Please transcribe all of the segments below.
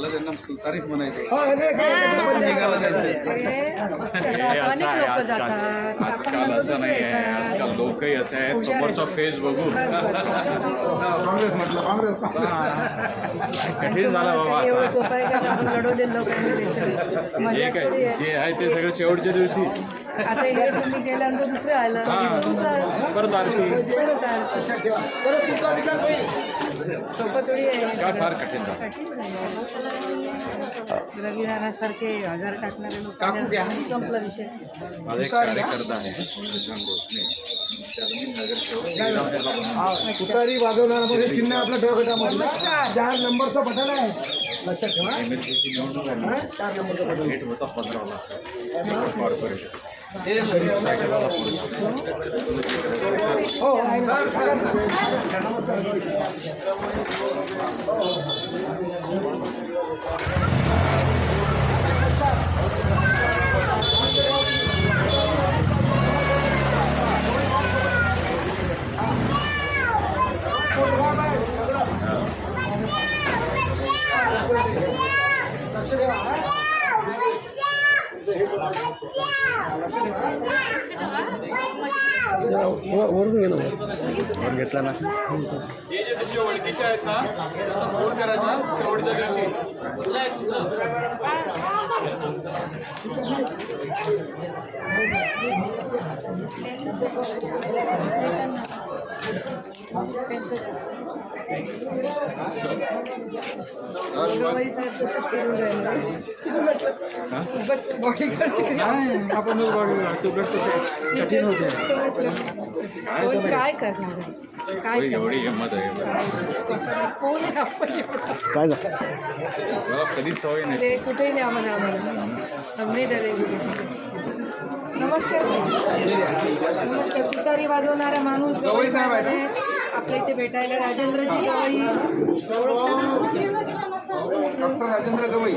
त्यांना तुतारीच म्हणायचं. आजकाल असं नाही आहे, आजकाल लोकही असे आहेत समोरचा फेस बघून काँग्रेस म्हटलं काँग्रेस कठीण झालं बाबा. जे आहे ते सगळं शेवटच्या दिवशी आता हे तुम्ही गेल्यानंतर दुसरे आलं परत आरती सोपं थोडी आहे. काय फार कठीण झालं. रविदानासारखे हजार टाकणारे लोक संपला विषय. माझा एक कार्यकर्ता आहे तुतारी वाजवणारा चिन्ह आपल्या डोळ्यामध्ये 4 नंबरचं बटन आहे, लक्षात ठेवा. एमएलसीची निवडणूक आहे ना, 4 नंबरचं बटन. रेट होता 15 लाख कॉर्पोरेशन. हो वरून गेलो वरून घेतला ना. जे ओळखीचे आहेत ना त्याचा फोन करायचा शेवटच्या दिवशी. गवाई साहेब तसंच करून राहिले. बॉडीगार्डची आपणच कठीण होते. काय करणार आहे? काय एवढी हिंमत आहे कोण आहे आपण एवढं? काय झालं मला कधीच सवय नाही. ते कुठेही नाही आम्हाला नाही डरे. नमस्कार नमस्कार. तुतारी वाजवणारा माणूस गवई साहेब आहे आपल्या इथे भेटायला. राजेंद्रजी गवई, डॉक्टर राजेंद्र गवई,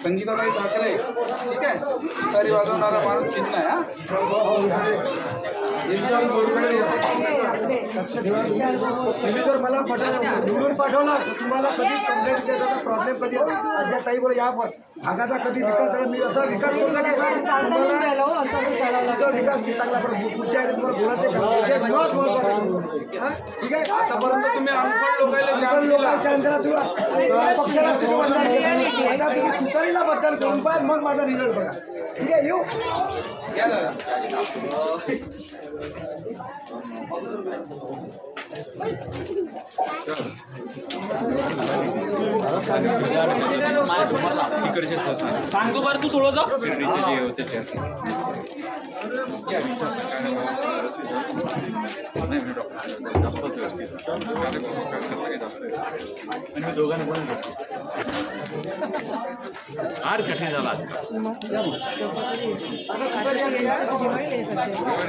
संगीताबाई ठाकरे, ठीक आहे. तुतारी वाजवणारा माणूस चिन्ह आहे. तुम्ही जर मला निवडून पाठवला तुम्हाला कधी कंप्लेंट देण्याचा प्रॉब्लेम कधी ताई बोला या भागाचा कधी विकास झाला. मी असा विकास विकास चांगला पण पुढच्या तुम्हाला बोलायचं ठीक आहे. आतापर्यंत तुम्ही पक्षाला तुतारीला मतदान करून पाहिजे मग माझा रिझल्ट बघा. ठीक आहे. येऊ इकडचे सांगतो बरं तू सोडव जा. शिर्डीचे जे होते ते जास्त व्यवस्थित कसं काही जास्त आणि मी दोघांना पण फार कठीण झाला आजकाल.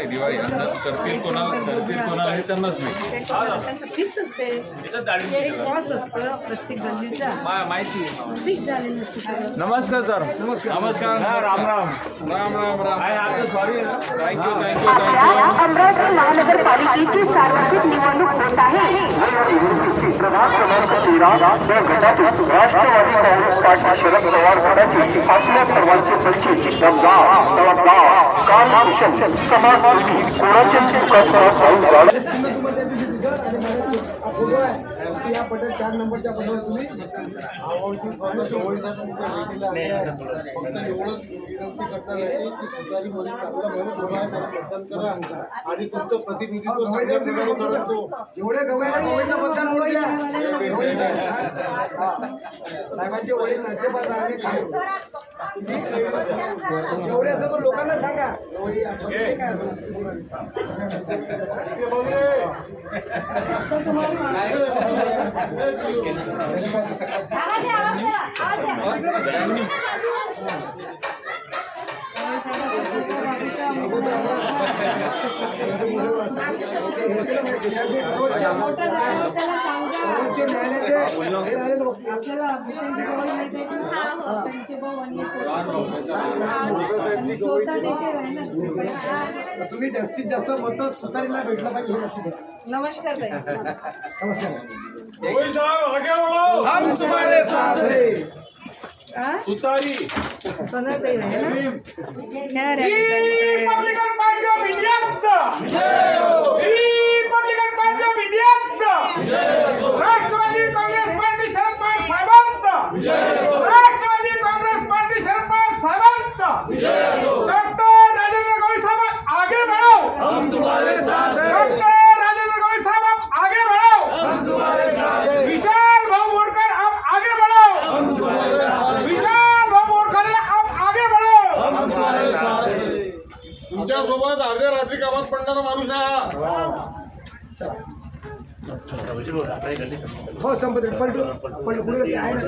दिवाळी अंदाज करतील कोणाला हे त्यांनाच माहिती. फिक्स असते. एक क्रॉस असतं प्रत्येक गल्लीचा माहिती फिक्स झालेलं असतं सगळं. नमस्कार सर. नमस्कार. राम राम राम राम राम. आपलं सॉरी. थँक्यू थँक्यू अमरावती महानगरपालिकेची सार्वत्रिक निवडणूक होत आहे. प्रभाग क्रमांक 13 या गटातील राष्ट्रवादी काँग्रेस पार्टी शरद पवार गटाची आपल्या सर्वांचे परिचय दमदार तळपदार काम कुशल समाजसेवी कोणाचे या पटेल 4 नंबरच्या पदावर तुम्ही फक्त एवढंच विनंती करणार आहे की तुतारीमध्ये चांगला बरं गोळा आहे त्याला मतदान करा आणि तुमचं प्रतिनिधित्व जेवढे गवळ्या गवळीचं मतदान करू द्या. साहेबांचे वडील राज्यपाल राहिले जेवढे असं पण लोकांना सांगा काय असं तुम्ही जास्तीत जास्त मत तुतारीला भेटलं पाहिजे हे लक्ष द्या. नमस्कार ताई. नमस्कार. हम तुम्हारे साथ हैं. तुतारी सोनारताई आहे ना ह्या रॅलीत रिपब्लिकन पार्टी ऑफ इंडियाचं रिपब्लिकन पार्टी ऑफ इंडियाचं राष्ट्रवादी काँग्रेस पार्टी शरद पवार साहेबांचं राष्ट्रवादी काँग्रेस पार्टी शरद पवार साहेबांचं डॉक्टर राजेंद्र गवई साहब आगे बढ़ो डॉक्टर राजेंद्र गवई साहब आप आगे बढ़ो विशाल भाऊ बोरकर आप आगे बढ़ो विशाल भाऊ बोरकर आप आगे बढ़ो तुमच्या सोबत अर्ध्या रात्री कामात पडणारा माणूस आहे हो संपत पलटू पुढे आहे ना